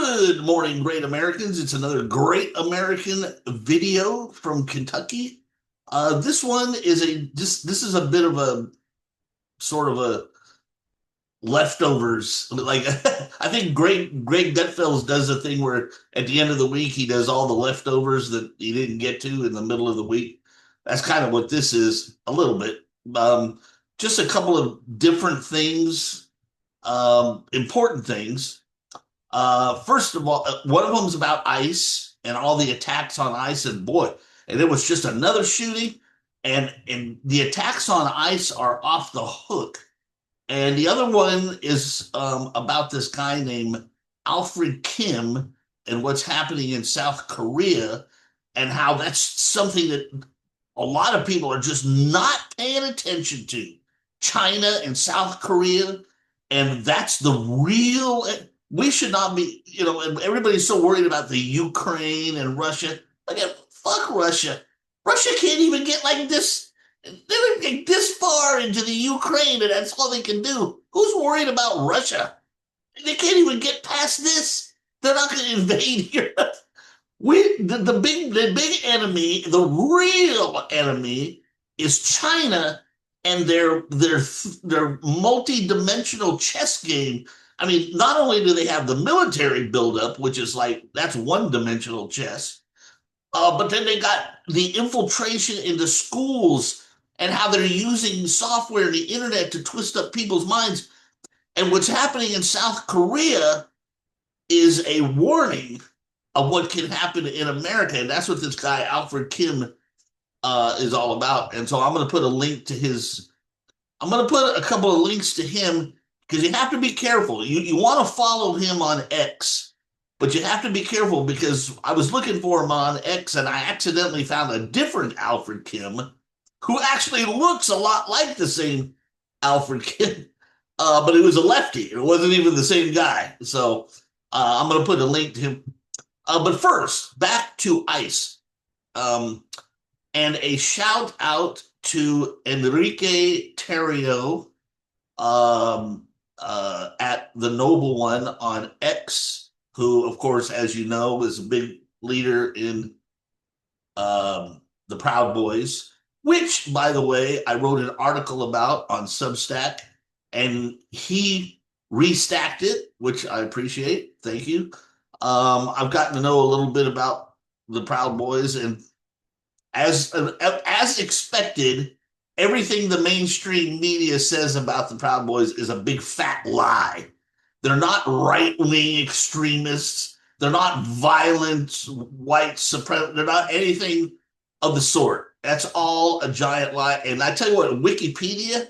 Good morning, great Americans. It's another great American video from Kentucky. This one is this is a bit of a sort of a leftovers. Like I think Greg Gutfeld does a thing where at the end of the week he does all the leftovers that he didn't get to in the middle of the week. That's kind of what this is a little bit. Um, just a couple of different things, important things. First of all, one of them is about ICE and all the attacks on ICE, and boy, and it was just another shooting, and the attacks on ICE are off the hook. And the other one is about this guy named Alfred Kim and what's happening in South Korea, and how that's something that a lot of people are just not paying attention to. China and South Korea, and that's the real. We should not be, and everybody's so worried about the Ukraine and Russia. Again, fuck Russia. Russia can't even get like this. They don't get this far into the Ukraine, and that's all they can do. Who's worried about Russia? They can't even get past this. They're not going to invade Europe. The big enemy, the real enemy, is China and their multi-dimensional chess game. I mean, not only do they have the military buildup, which is like that's one-dimensional chess, but then they got the infiltration into schools and how they're using software and the internet to twist up people's minds. And what's happening in South Korea is a warning of what can happen in America. And that's what this guy, Alfred Kim, is all about. And so I'm going to put a link to I'm going to put a couple of links to him because you have to be careful. You want to follow him on X, but you have to be careful because I was looking for him on X and I accidentally found a different Alfred Kim who actually looks a lot like the same Alfred Kim, but it was a lefty. It wasn't even the same guy. So I'm going to put a link to him. But first, back to ICE. And a shout out to Enrique Terrio at the Noble One on X, who, of course, as you know, is a big leader in the Proud Boys, which, by the way, I wrote an article about on Substack, and he restacked it, which I appreciate. Thank you. I've gotten to know a little bit about the Proud Boys, and as expected, everything the mainstream media says about the Proud Boys is a big fat lie. They're not right-wing extremists. They're not violent white supremacists. They're not anything of the sort. That's all a giant lie. And I tell you what, Wikipedia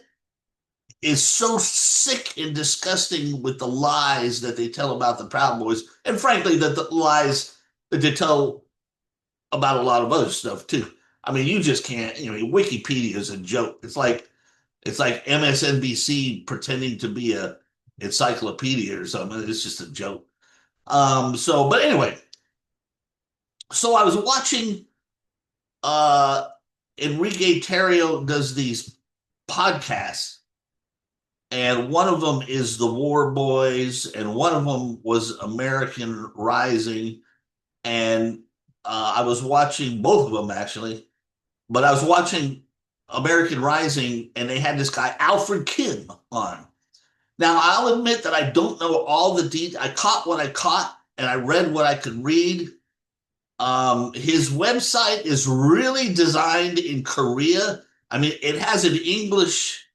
is so sick and disgusting with the lies that they tell about the Proud Boys, and frankly, that the lies that they tell about a lot of other stuff too. I mean, you just can't. Wikipedia is a joke. It's like MSNBC pretending to be a encyclopedia or something. It's just a joke. But anyway, so I was watching. Enrique Terrio does these podcasts, and one of them is the War Boys, and one of them was American Rising, and I was watching both of them actually, but I was watching American Rising, and they had this guy Alfred Kim on. Now I'll admit that I don't know all the details. I caught what I caught, and I read what I could read. His website is really designed in Korea. I mean, it has an English.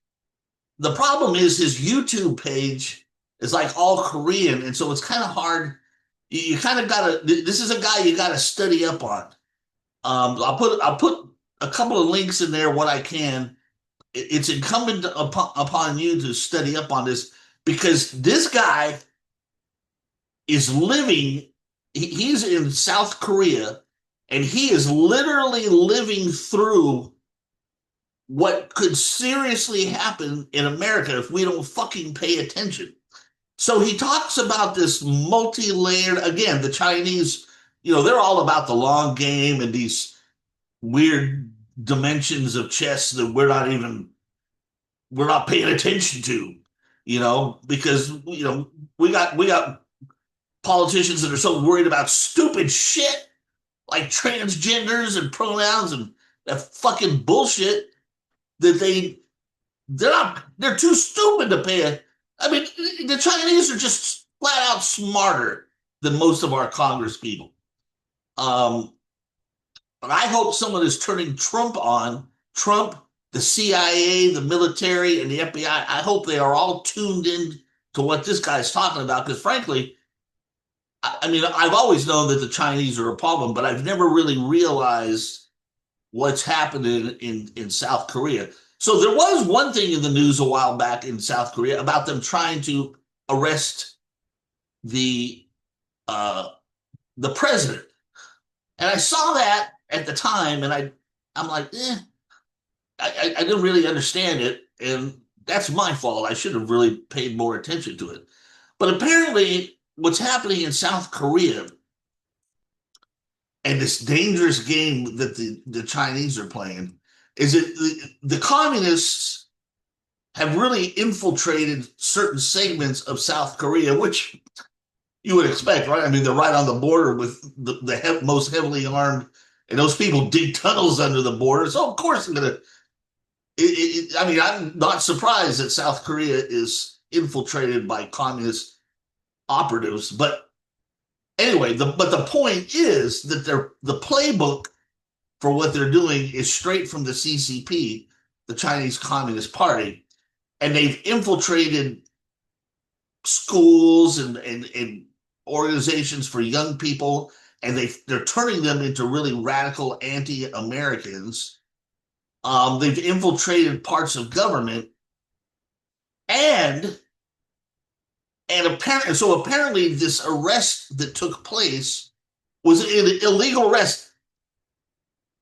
The problem is his YouTube page is like all Korean, and so it's kind of hard. You kind of gotta. This is a guy you gotta study up on. I'll put a couple of links in there what I can. It's incumbent upon you to study up on this because this guy is living. He's in South Korea, and he is literally living through what could seriously happen in America if we don't fucking pay attention. So he talks about this multi-layered, again, the Chinese, they're all about the long game and these weird dimensions of chess that we're not paying attention to, because we got politicians that are so worried about stupid shit like transgenders and pronouns and that fucking bullshit that they're too stupid to pay it. I mean, the Chinese are just flat out smarter than most of our Congress people. But I hope someone is turning Trump on. Trump, the CIA, the military, and the FBI. I hope they are all tuned in to what this guy's talking about. Because frankly, I mean, I've always known that the Chinese are a problem, but I've never really realized what's happening in South Korea. So there was one thing in the news a while back in South Korea about them trying to arrest the president, and I saw that at the time, and I'm like, I didn't really understand it, and that's my fault. I should have really paid more attention to it. But apparently, what's happening in South Korea and this dangerous game that the Chinese are playing is that the communists have really infiltrated certain segments of South Korea, which you would expect, right? I mean, they're right on the border with the most heavily armed, and those people dig tunnels under the border. So, of course, they're going to. I mean, I'm not surprised that South Korea is infiltrated by communist operatives. But anyway, but the point is that the playbook for what they're doing is straight from the CCP, the Chinese Communist Party, and they've infiltrated schools and organizations for young people, and they're turning them into really radical anti-Americans. They've infiltrated parts of government, and apparently this arrest that took place was an illegal arrest.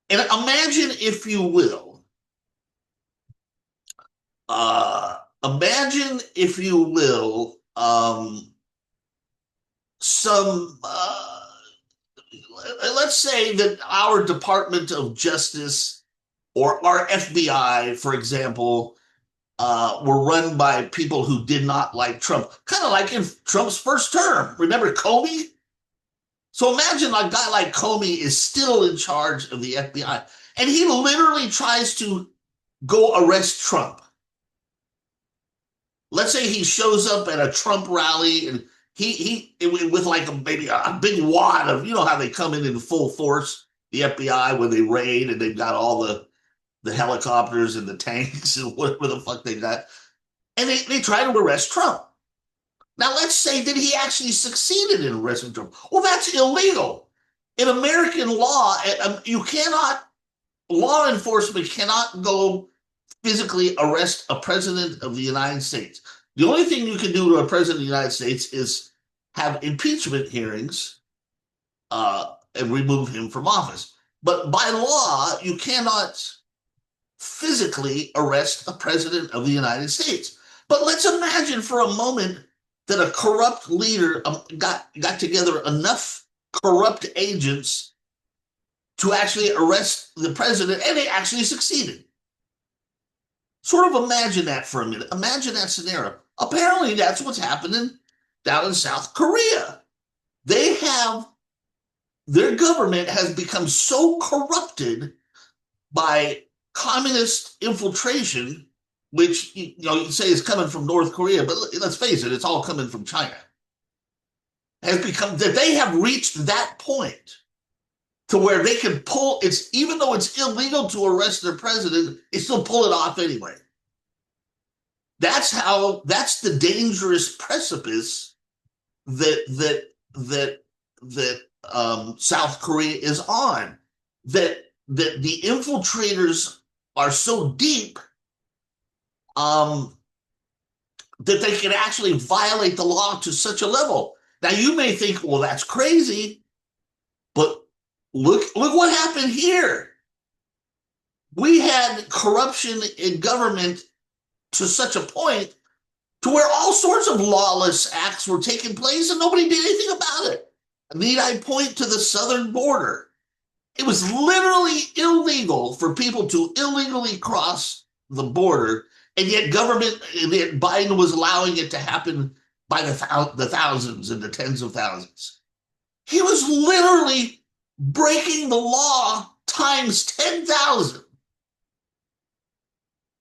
And imagine, if you will, some let's say that our Department of Justice or our FBI, for example, were run by people who did not like Trump, kind of like in Trump's first term. Remember Comey? So imagine a guy like Comey is still in charge of the FBI, and he literally tries to go arrest Trump. Let's say he shows up at a Trump rally, and he with like maybe a big wad of, you know how they come in full force, the FBI, when they raid, and they've got all the helicopters and the tanks and whatever the fuck they got, and they try to arrest Trump. Now, let's say that he actually succeeded in arresting Trump. Well, that's illegal. In American law, law enforcement cannot go physically arrest a president of the United States. The only thing you can do to a president of the United States is have impeachment hearings and remove him from office. But by law, you cannot physically arrest a president of the United States. But let's imagine for a moment that a corrupt leader got together enough corrupt agents to actually arrest the president, and they actually succeeded. Sort of imagine that for a minute. Imagine that scenario. Apparently, that's what's happening down in South Korea. Their government has become so corrupted by communist infiltration, which you say is coming from North Korea, but let's face it, it's all coming from China. Has become that they have reached that point to where they can even though it's illegal to arrest their president, they still pull it off anyway. That's the dangerous precipice that South Korea is on. That the infiltrators are so deep that they can actually violate the law to such a level. Now, you may think, well, that's crazy, but look what happened here. We had corruption in government to such a point to where all sorts of lawless acts were taking place and nobody did anything about it. Need I point to the southern border? It was literally illegal for people to illegally cross the border, and yet Biden was allowing it to happen by the thousands and the tens of thousands. He was literally breaking the law times 10,000.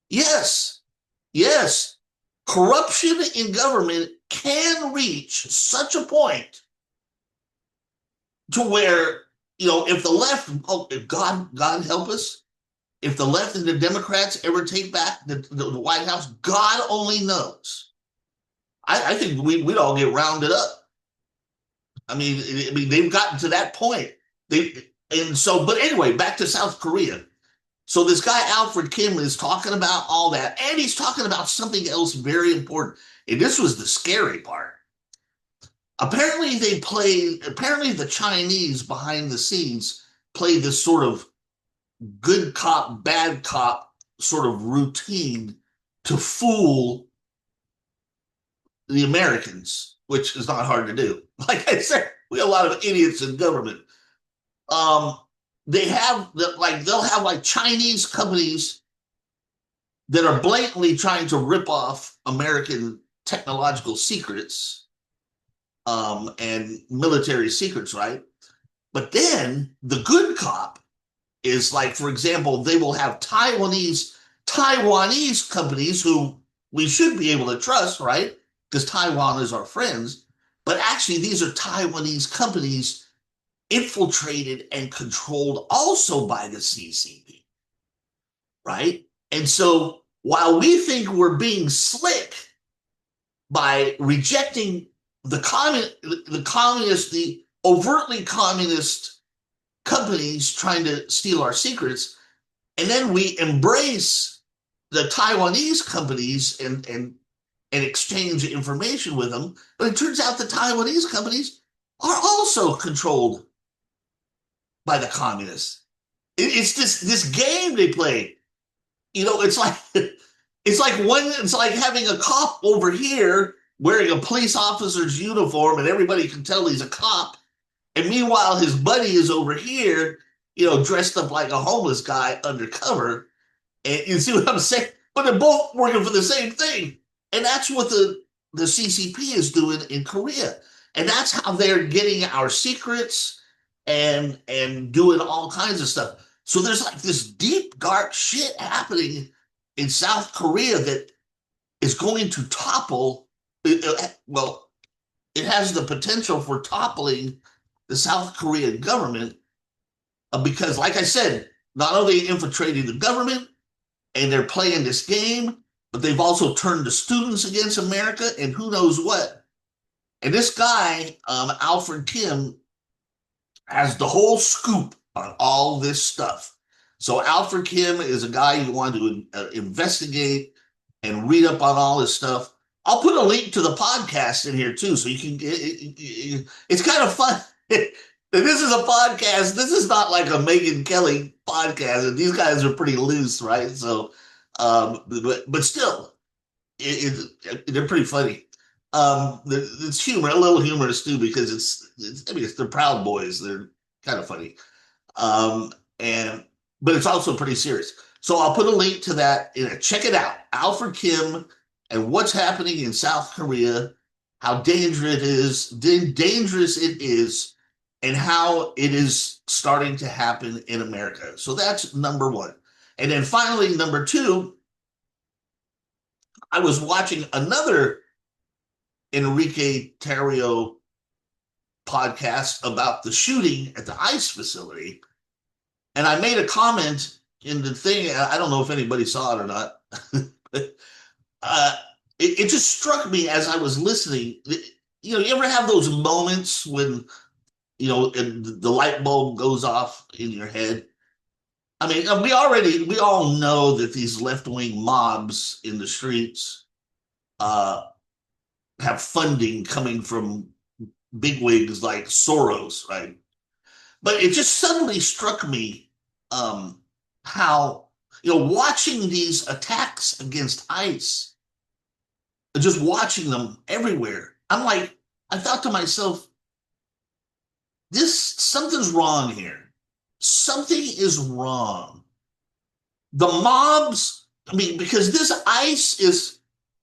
Yes, yes. Corruption in government can reach such a point to where, if the left, oh, God help us, if the left and the Democrats ever take back the White House, God only knows. I think we'd all get rounded up. I mean, they've gotten to that point. But anyway, back to South Korea. So this guy Alfred Kim is talking about all that, and he's talking about something else very important. And this was the scary part. Apparently, the Chinese behind the scenes play this sort of good cop, bad cop sort of routine to fool the Americans, which is not hard to do. Like I said, we have a lot of idiots in government. They'll have like Chinese companies that are blatantly trying to rip off American technological secrets, and military secrets, right? But then the good cop is like, for example, they will have Taiwanese companies who we should be able to trust, right? Because Taiwan is our friends. But actually, these are Taiwanese companies infiltrated and controlled also by the CCP, right? And so while we think we're being slick by rejecting the overtly communist companies trying to steal our secrets, and then we embrace the Taiwanese companies and exchange information with them, but it turns out the Taiwanese companies are also controlled by the communists. It's this game they play. It's like it's like having a cop over here wearing a police officer's uniform, and everybody can tell he's a cop. And meanwhile, his buddy is over here, dressed up like a homeless guy undercover. And you see what I'm saying? But they're both working for the same thing. And that's what the CCP is doing in Korea. And that's how they're getting our secrets and doing all kinds of stuff. So there's like this deep, dark shit happening in South Korea that is going to topple. Well, it has the potential for toppling the South Korean government because, like I said, not only infiltrating the government and they're playing this game, but they've also turned the students against America and who knows what. And this guy, Alfred Kim, has the whole scoop on all this stuff. So Alfred Kim is a guy you want to investigate and read up on all this stuff. I'll put a link to the podcast in here too, so you can. It's kind of fun. This is a podcast. This is not like a Megyn Kelly podcast, and these guys are pretty loose, right? So, but still, they're pretty funny. It's humor, a little humorous too, because it's the Proud Boys. They're kind of funny, but it's also pretty serious. So I'll put a link to that. Check it out, Alfred Kim, and what's happening in South Korea, how dangerous it is, and how it is starting to happen in America. So that's number one. And then finally, number two, I was watching another Enrique Tarrio podcast about the shooting at the ICE facility. And I made a comment in the thing. I don't know if anybody saw it or not. It just struck me as I was listening. You ever have those moments when, the light bulb goes off in your head? I mean, we all know that these left-wing mobs in the streets have funding coming from bigwigs like Soros, right? But it just suddenly struck me how, watching these attacks against ICE, just watching them everywhere, I thought to myself, something's wrong here. Something is wrong. The mobs, because this ICE is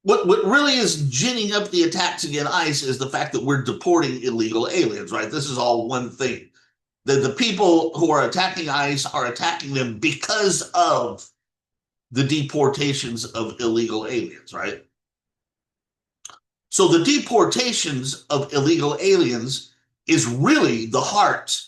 what really is ginning up the attacks against ICE is the fact that we're deporting illegal aliens, right? This is all one thing. The people who are attacking ICE are attacking them because of the deportations of illegal aliens, right? So the deportations of illegal aliens is really the heart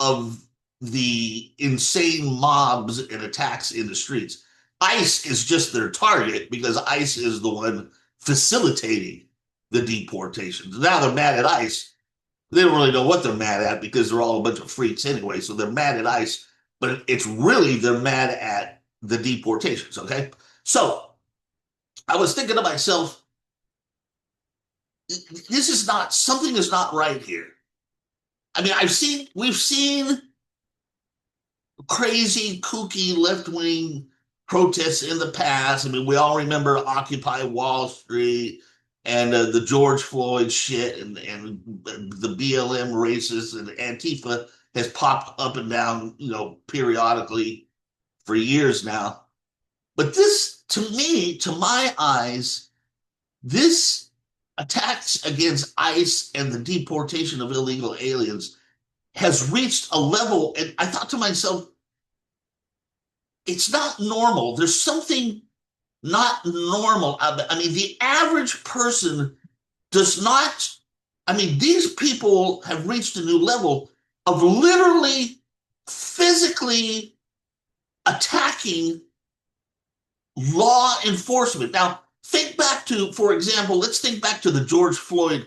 of the insane mobs and attacks in the streets. ICE is just their target because ICE is the one facilitating the deportations. Now they're mad at ICE. They don't really know what they're mad at because they're all a bunch of freaks anyway. So they're mad at ICE, but it's really they're mad at the deportations. Okay. So I was thinking to myself, this is not, something is not right here. I mean, we've seen crazy, kooky left wing protests in the past. I mean, we all remember Occupy Wall Street and the George Floyd shit and the BLM racists and Antifa has popped up and down, periodically for years now. But this, to me, to my eyes, this attacks against ICE and the deportation of illegal aliens has reached a level, and I thought to myself, it's not normal. There's something not normal. I mean, the average person does not, I mean, these people have reached a new level of literally physically attacking law enforcement. Now, think back to, for example, let's think back to the George Floyd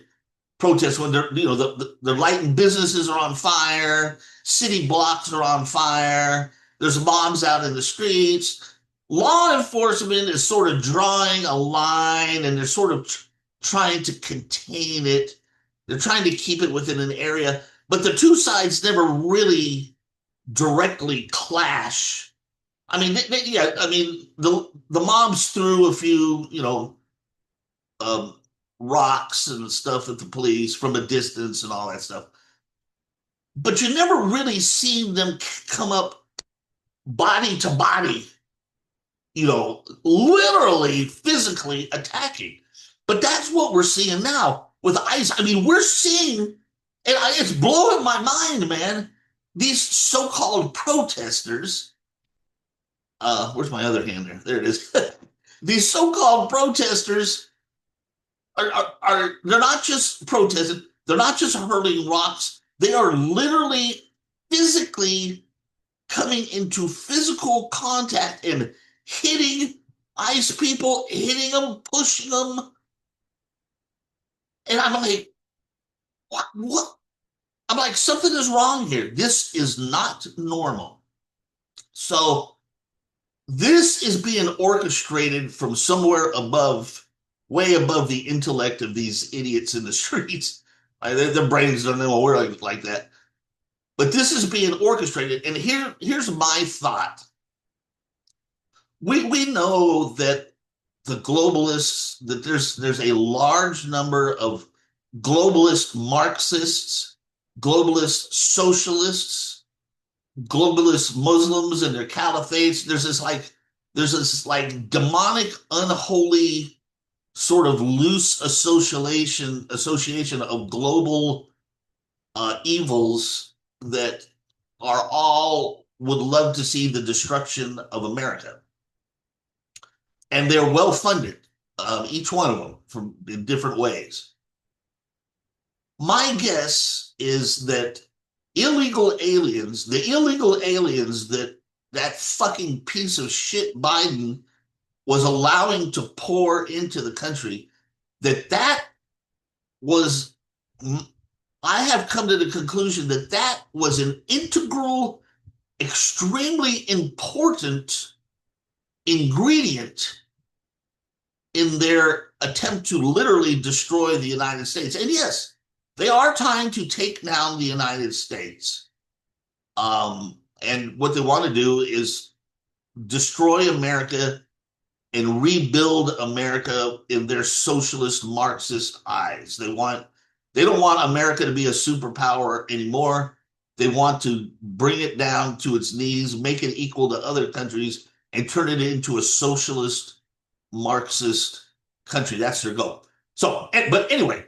protests when they're, they're lighting businesses are on fire, city blocks are on fire, there's mobs out in the streets. Law enforcement is sort of drawing a line and they're sort of trying to contain it. They're trying to keep it within an area, but the two sides never really directly clash. I mean, the mobs threw a few, rocks and stuff at the police from a distance and all that stuff. But you never really seen them come up body to body, literally physically attacking. But that's what we're seeing now with ICE. I mean, we're seeing, and it's blowing my mind, man, these so-called protesters. Where's my other hand there? There it is. These so-called protesters are they're not just protesting, they're not just hurling rocks, they are literally physically coming into physical contact and hitting ICE people, hitting them, pushing them. And I'm like, what? I'm like, something is wrong here. This is not normal. So this is being orchestrated from somewhere above, way above the intellect of these idiots in the streets. Their brains don't know we're like that. But this is being orchestrated. And here's my thought. We know that the globalists, that there's a large number of globalist Marxists, globalist socialists, globalist Muslims and their caliphates. There's this demonic, unholy sort of loose association of global evils that are all would love to see the destruction of America. And they're well funded, each one of them, in different ways. My guess is that the illegal aliens that fucking piece of shit Biden was allowing to pour into the country, that was, I have come to the conclusion that was an integral, extremely important ingredient in their attempt to literally destroy the United States. And yes, they are trying to take down the United States. And what they want to do is destroy America and rebuild America in their socialist Marxist eyes. They don't want America to be a superpower anymore. They want to bring it down to its knees, make it equal to other countries, and turn it into a socialist Marxist country. That's their goal. So, but anyway,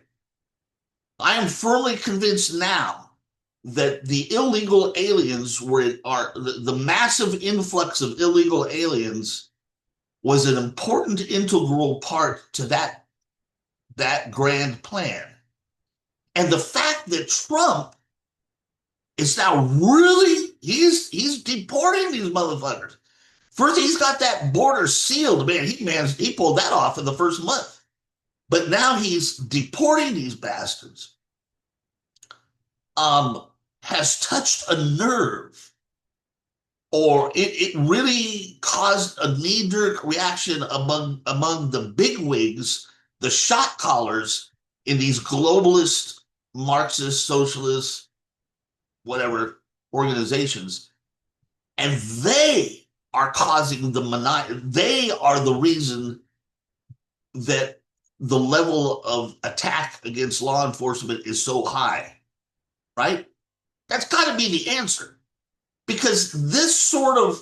I am firmly convinced now that the illegal aliens are the massive influx of illegal aliens was an important integral part to that grand plan. And the fact that Trump is now really he's deporting these motherfuckers. First, he's got that border sealed, man. He pulled that off in the first month. But now he's deporting these bastards. Has touched a nerve, or it really caused a knee-jerk reaction among the bigwigs, the shot callers in these globalist, Marxist, socialist, whatever organizations, and they are causing they are the reason that the level of attack against law enforcement is so high, right? That's got to be the answer, because this sort of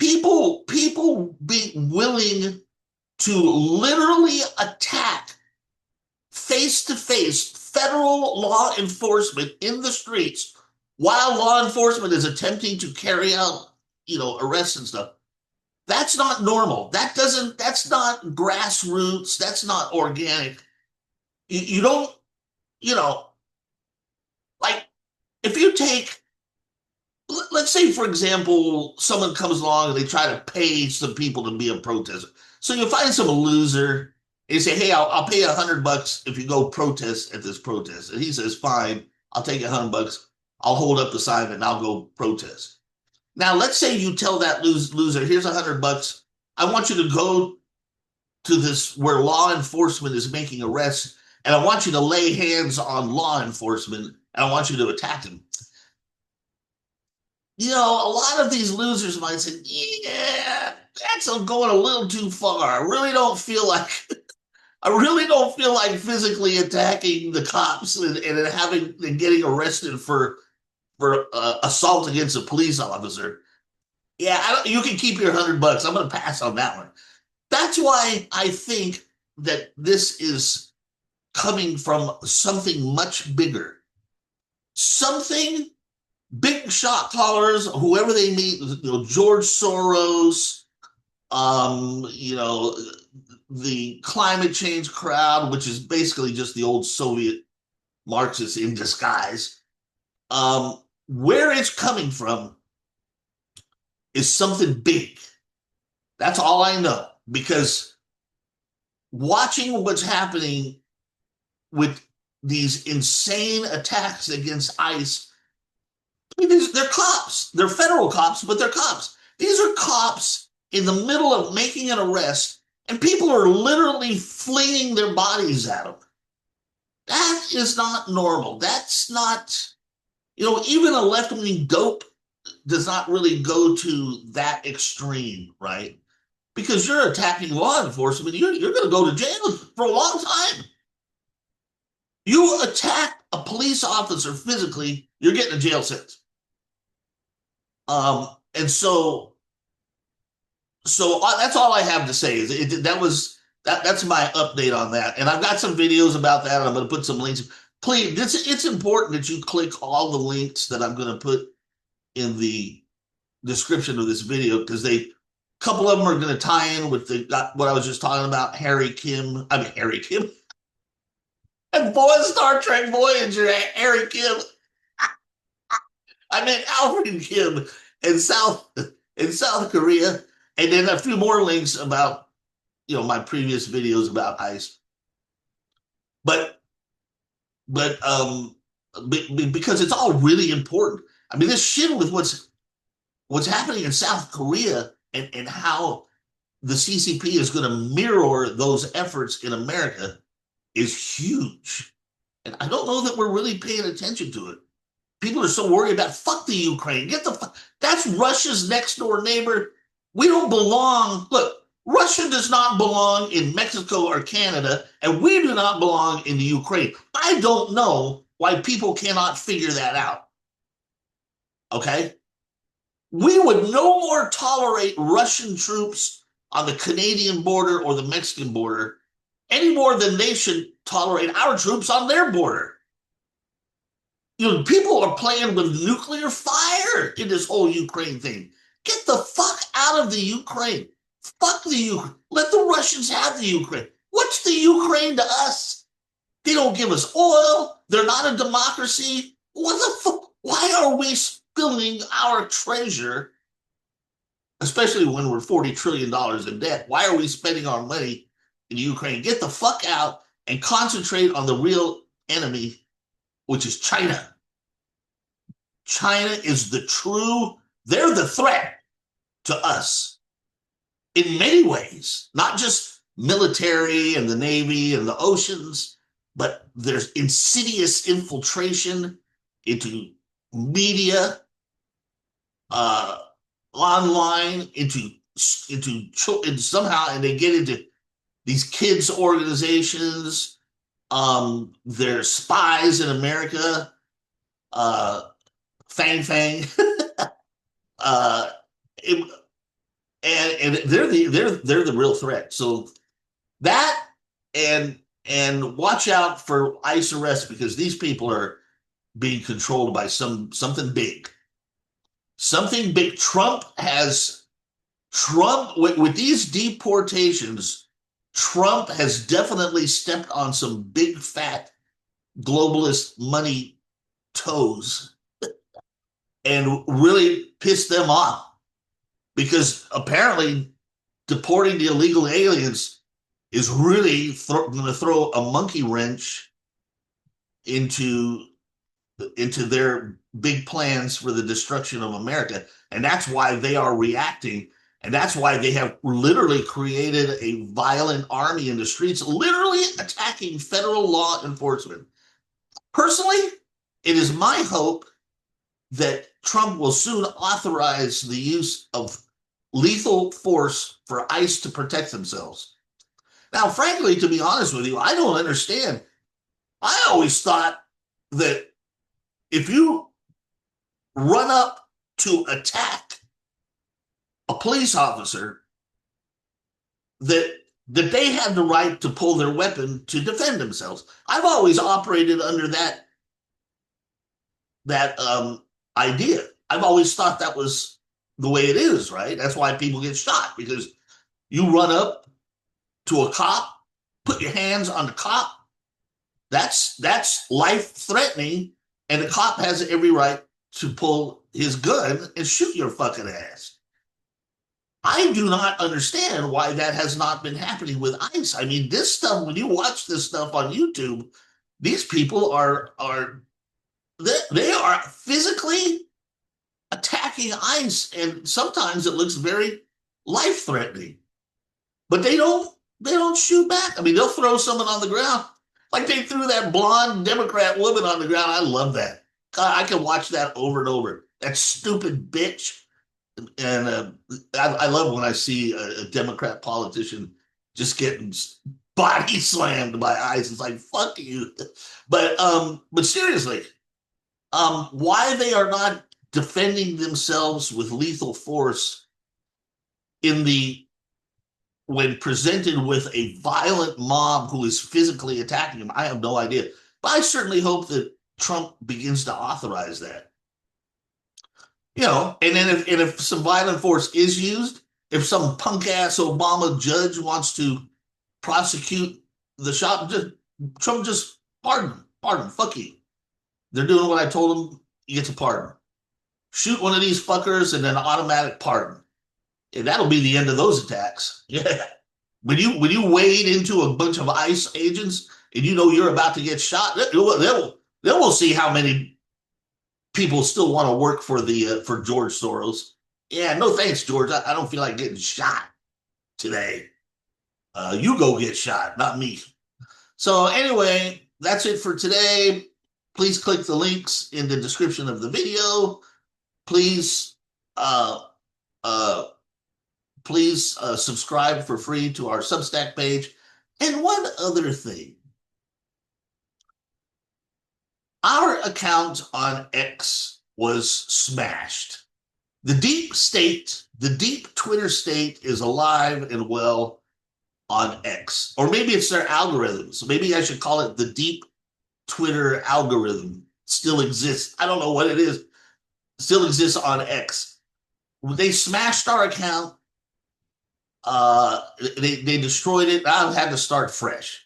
people be willing to literally attack face to face federal law enforcement in the streets while law enforcement is attempting to carry out, arrests and stuff. That's not normal. That's not grassroots. That's not organic. You don't, like, if you take, let's say, for example, someone comes along and they try to pay some people to be a protester. So you find some loser and you say, hey, I'll pay $100 if you go protest at this protest. And he says, fine, I'll take $100. I'll hold up the sign and I'll go protest. Now, let's say you tell that loser, here's $100. I want you to go to this where law enforcement is making arrests, and I want you to lay hands on law enforcement, and I want you to attack them. A lot of these losers might say, yeah, that's going a little too far. I really don't feel like physically attacking the cops and getting arrested for assault against a police officer. Yeah, you can keep your $100. I'm going to pass on that one. That's why I think that this is coming from something much bigger. Something big shot callers, whoever they meet, George Soros, the climate change crowd, which is basically just the old Soviet Marxists in disguise. Where it's coming from is something big. That's all I know, because watching what's happening with these insane attacks against ICE, I mean, they're cops. They're federal cops, but they're cops. These are cops in the middle of making an arrest, and people are literally flinging their bodies at them. That is not normal. That's not, even a left-wing dope does not really go to that extreme, right? Because you're attacking law enforcement, you're going to go to jail for a long time. You attack a police officer physically, you're getting a jail sentence. And so that's all I have to say. Is that's my update on that. And I've got some videos about that, and I'm going to put some links. Please, it's important that you click all the links that I'm going to put in the description of this video, because a couple of them are going to tie in with what I was just talking about, Harry Kim. And Star Trek Voyager, Harry Kim. I meant Alfred Kim in South Korea, and then a few more links about my previous videos about ICE. But because it's all really important. I mean, this shit with what's happening in South Korea and how the CCP is going to mirror those efforts in America is huge. And I don't know that we're really paying attention to it. People are so worried about, fuck the Ukraine. That's Russia's next door neighbor. We don't belong. Look, Russia does not belong in Mexico or Canada, and we do not belong in the Ukraine. I don't know why people cannot figure that out. Okay? We would no more tolerate Russian troops on the Canadian border or the Mexican border any more than they should tolerate our troops on their border. People are playing with nuclear fire in this whole Ukraine thing. Get the fuck out of the Ukraine. Fuck the Ukraine. Let the Russians have the Ukraine. What's the Ukraine to us? They don't give us oil. They're not a democracy. What the fuck? Why are we spilling our treasure, especially when we're $40 trillion in debt? Why are we spending our money in Ukraine? Get the fuck out and concentrate on the real enemy, which is China. China is they're the threat to us in many ways, not just military and the Navy and the oceans, but there's insidious infiltration into media, online, into somehow, and they get into these kids' organizations. There's spies in America. Fang Fang, and they're the real threat. So that and watch out for ICE arrests, because these people are being controlled by something big. Something big. Trump with these deportations, Trump has definitely stepped on some big fat globalist money toes and really pissed them off, because apparently deporting the illegal aliens is really going to throw a monkey wrench into their big plans for the destruction of America. And that's why they are reacting. And that's why they have literally created a violent army in the streets, literally attacking federal law enforcement. Personally, it is my hope that Trump will soon authorize the use of lethal force for ICE to protect themselves. Now, frankly, to be honest with you, I don't understand. I always thought that if you run up to attack a police officer, that they have the right to pull their weapon to defend themselves. I've always operated under that idea. I've always thought that was the way it is, right? That's why people get shot, because you run up to a cop, put your hands on the cop. That's life threatening, and the cop has every right to pull his gun and shoot your fucking ass. I do not understand why that has not been happening with ICE. I mean, this stuff, when you watch this stuff on YouTube, these people are physically attacking ICE, and sometimes it looks very life-threatening. But they don't shoot back. I mean, they'll throw someone on the ground, like they threw that blonde Democrat woman on the ground. I love that. I can watch that over and over. That stupid bitch. And I love when I see a Democrat politician just getting body slammed by ICE. It's like, fuck you. But seriously, why they are not defending themselves with lethal force when presented with a violent mob who is physically attacking them, I have no idea. But I certainly hope that Trump begins to authorize that. And then if some violent force is used, if some punk ass Obama judge wants to prosecute the shop, Trump just pardon, fuck you. They're doing what I told them. He gets a pardon. Shoot one of these fuckers and then automatic pardon. And that'll be the end of those attacks. Yeah. When you wade into a bunch of ICE agents and you know you're about to get shot, they will see how many people still want to work for George Soros. Yeah, no thanks, George. I don't feel like getting shot today. You go get shot, not me. So anyway, that's it for today. Please click the links in the description of the video. Please subscribe for free to our Substack page. And one other thing. Our account on X was smashed. The deep state, the deep Twitter state is alive and well on X. Or maybe it's their algorithms. Maybe I should call it the deep Twitter algorithm. Still exists. I don't know what it is. Still exists on X. They smashed our account. They destroyed it. I had to start fresh.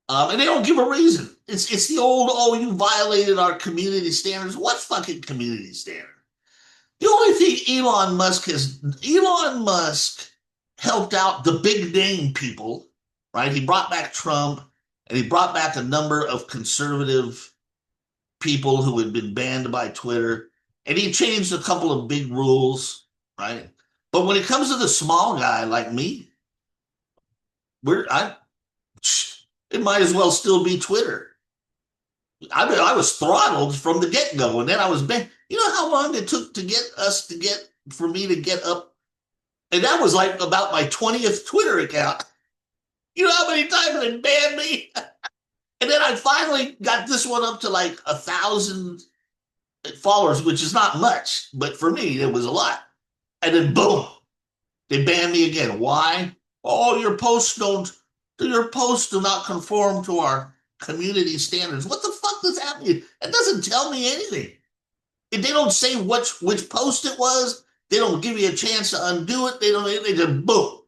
And they don't give a reason. It's the old, oh, you violated our community standards. What fucking community standard? The only thing Elon Musk helped out the big name people, right? He brought back Trump and he brought back a number of conservative people who had been banned by Twitter. And he changed a couple of big rules, right? But when it comes to the small guy like me, we're I it might as well still be Twitter. I mean, I was throttled from the get go, and then I was banned. You know how long it took to get us to get for me to get up, and that was like about my 20th Twitter account. You know how many times they banned me, and then I finally got this one up to like 1,000 followers, which is not much, but for me it was a lot. And then boom, they banned me again. Why? Oh, your posts do not conform to our community standards. What the fuck does that mean? It doesn't tell me anything. If they don't say which post it was, they don't give you a chance to undo it. They just boom.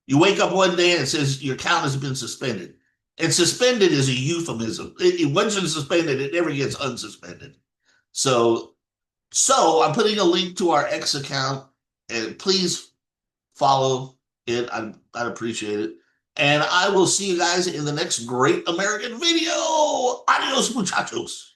You wake up one day and it says your account has been suspended. And suspended is a euphemism. Once it's suspended, it never gets unsuspended. So I'm putting a link to our X account, and please follow it. I'd appreciate it. And I will see you guys in the next great American video. Adios, muchachos.